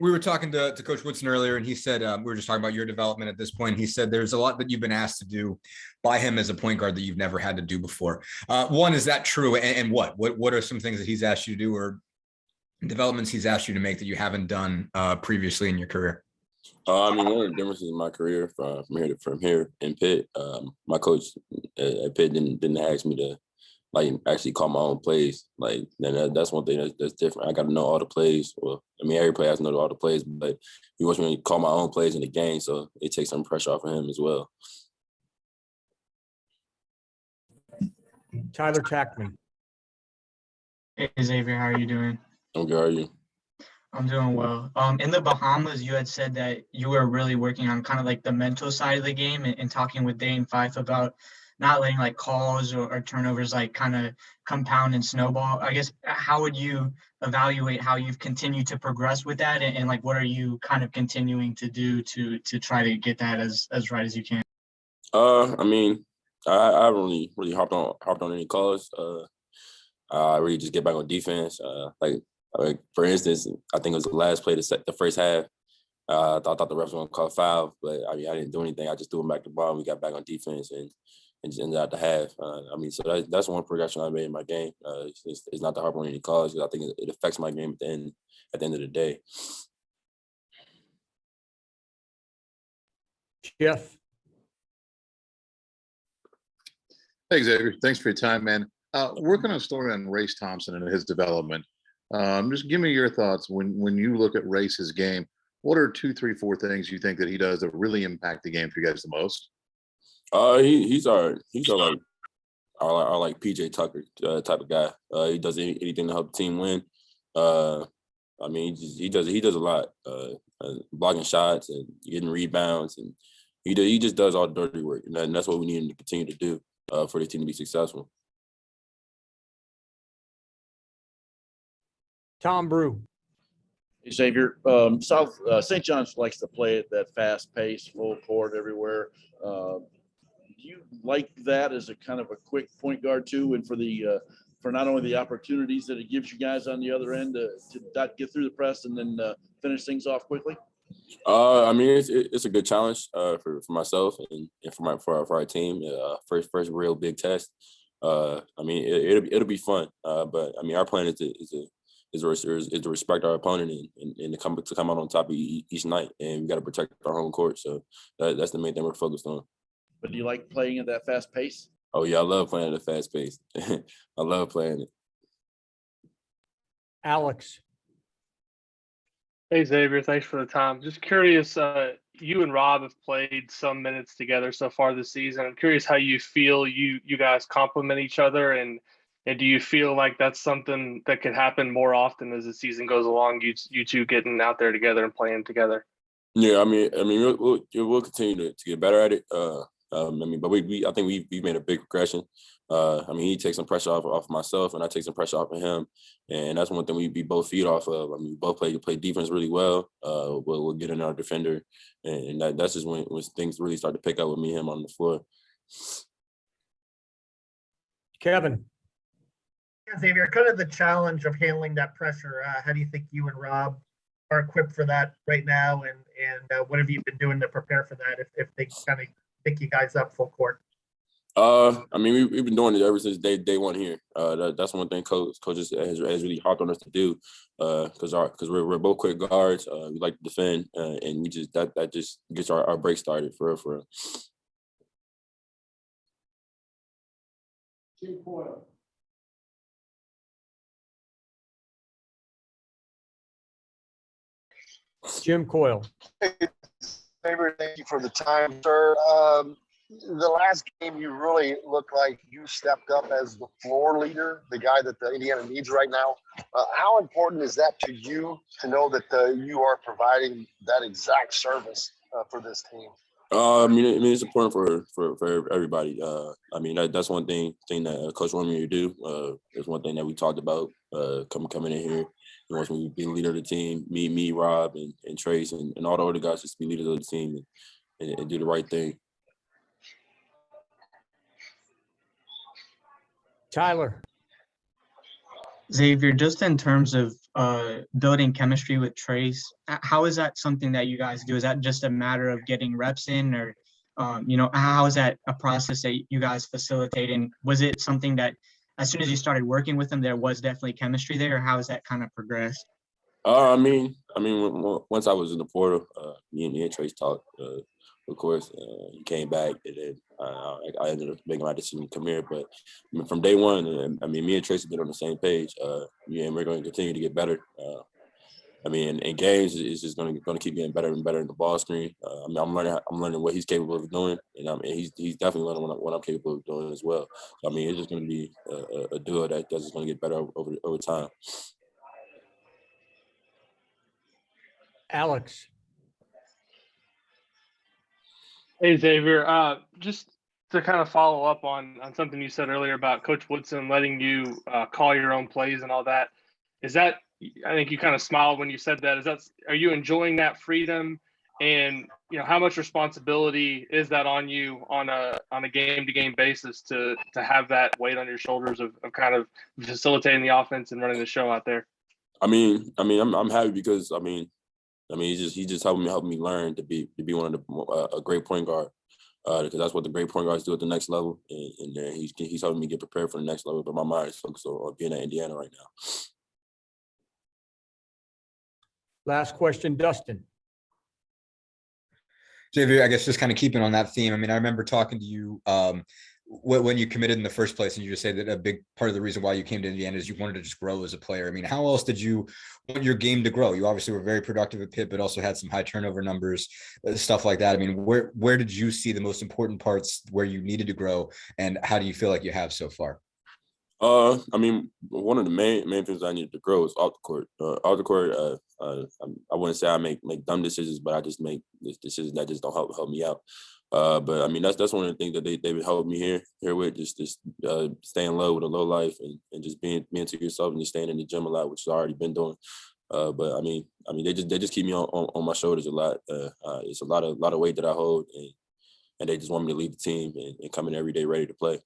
We were talking to Coach Woodson earlier, and he said we were just talking about your development at this point. He said there's a lot that you've been asked to do by him as a point guard that you've never had to do before. One, is that true? And what are some things that he's asked you to do, or developments he's asked you to make that you haven't done previously in your career? I mean, one of the differences in my career from here in Pitt, my coach at Pitt didn't ask me to actually call my own plays. That's one thing that's different. I got to know all the plays. Well, I mean, every player has to know all the plays, but he wants me to call my own plays in the game, so it takes some pressure off of him as well. Tyler Tackman. Hey, Xavier, how are you doing? I'm good. How are you? I'm doing well. In the Bahamas, you had said that you were really working on kind of like the mental side of the game and talking with Dane Fife about not letting like calls or turnovers like kind of compound and snowball. I guess, how would you evaluate how you've continued to progress with that, and like what are you kind of continuing to do to try to get that as right as you can? I mean, I haven't really hopped on any calls. I really just get back on defense. Like for instance, I think it was the last play to set the first half. I thought the refs were going to call foul, but I mean, I didn't do anything. I just threw him back the ball, and we got back on defense and just ended out the half. I mean, so that's one progression I made in my game. It's not to harp on any calls, because I think it affects my game at the end of the day. Jeff. Hey, Xavier. Thanks for your time, man. Working on a story on Race Thompson and his development. Just give me your thoughts when you look at Race's game. What are 2, 3, 4 things you think that he does that really impact the game for you guys the most? He's our like PJ Tucker type of guy. He does anything to help the team win. I mean, he does a lot, blocking shots and getting rebounds, and he just does all the dirty work, and that's what we need him to continue to do for the team to be successful. Tom Brew. Hey, Xavier, St. John's likes to play at that fast pace, full court everywhere. Do you like that as a kind of a quick point guard too, and for not only the opportunities that it gives you guys on the other end to not get through the press and then finish things off quickly? I mean, it's a good challenge for myself and for our team. First real big test. I mean, it'll be fun. But I mean, our plan is to respect our opponent and to come out on top of each night, and we got to protect our home court. So that's the main thing we're focused on. But do you like playing at that fast pace? Oh yeah, I love playing at a fast pace. I love playing it. Alex. Hey, Xavier, thanks for the time. Just curious, you and Rob have played some minutes together so far this season. I'm curious how you feel you guys complement each other, and do you feel like that's something that could happen more often as the season goes along, you two getting out there together and playing together? Yeah, I mean, we'll continue to get better at it. I mean, but I think we've made a big progression. I mean, he takes some pressure off myself, and I take some pressure off of him, and that's one thing we both feed off of. I mean, we both play defense really well. We'll get in our defender, and that's just when things really start to pick up with me and him on the floor. Kevin. Yeah, Xavier, kind of the challenge of handling that pressure. How do you think you and Rob are equipped for that right now, and what have you been doing to prepare for that if they kind of pick you guys up full court? I mean, we've been doing it ever since day one here. That's one thing coaches has really harped on us to do, because we're both quick guards. We like to defend, and we just that just gets our break started for real. Jim Coyle. Jim Coyle. Xavier, thank you for the time, sir. The last game, you really looked like you stepped up as the floor leader, the guy that the Indiana needs right now. How important is that to you to know that you are providing that exact service for this team? I mean, it's important for everybody. I mean, that's one thing that Coach wanted me to do. There's one thing that we talked about coming in here. He wants me to be the leader of the team. Me, Rob, and Trace, and all the other guys just be leaders of the team and do the right thing. Tyler. Xavier, just in terms of building chemistry with Trace, how is that something that you guys do? Is that just a matter of getting reps in, or how is that a process that you guys facilitate? And was it something that as soon as you started working with them, there was definitely chemistry there, or how has that kind of progressed? Once I was in the portal, me and Trace talked. Of course, he came back, and then I ended up making my decision to come here. But from day one, me and Trace have been on the same page. And we're going to continue to get better. In games, it's just going to keep getting better and better in the ball screen. I'm learning what he's capable of doing, and he's definitely learning what I'm capable of doing as well. So, it's just going to be a duo that's just going to get better over time. Alex. Hey, Xavier, just to kind of follow up on something you said earlier about Coach Woodson letting you call your own plays and all that. Is that, I think you kind of smiled when you said that. Are you enjoying that freedom? And, how much responsibility is that on you on a game-to-game basis to have that weight on your shoulders of kind of facilitating the offense and running the show out there? I'm happy because he just helped me learn to be one of a great point guard, because that's what the great point guards do at the next level, and then he's helping me get prepared for the next level. But my mind is focused on being at Indiana right now. Last question, Dustin. Xavier, I guess just kind of keeping on that theme. I remember talking to you when you committed in the first place, and you just said that a big part of the reason why you came to Indiana is you wanted to just grow as a player. How else did you want your game to grow? You obviously were very productive at Pitt, but also had some high turnover numbers, stuff like that. Where did you see the most important parts where you needed to grow, and how do you feel like you have so far? One of the main things I needed to grow is off the court. Off the court, I wouldn't say I make dumb decisions, but I just make decisions that just don't help me out. But that's one of the things that they would help me here with, just staying low with a low life, and just being to yourself, and just staying in the gym a lot, which I've already been doing. But they just keep me on my shoulders a lot. It's a lot of weight that I hold, and they just want me to lead the team and come in every day ready to play.